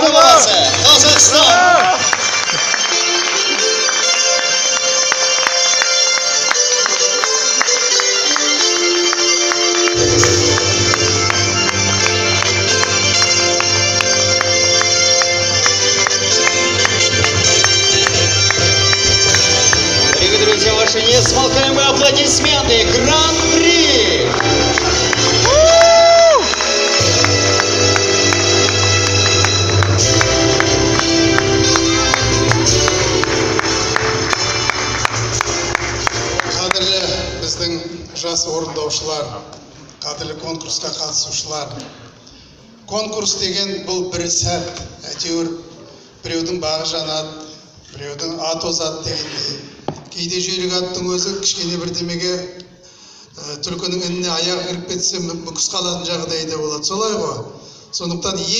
командасы Қазақстан. Дорогие друзья, ваши несмолкаемые аплодисменты. Гран-при! Қадірлі біздің жас орындаушылар, қадірлі конкурсқа қатысушылар. Конкурс деген бұл бір сәт, әйтеуір біреудің бағы жанады, біреудің ат озады дегендей. Кейде жүйрік аттың өзі кішкене бірдемеге түлкінің ініне аяғы кіріп кетсе мүкіс қалатын жағдайда болады. Солай ғой. Сондықтан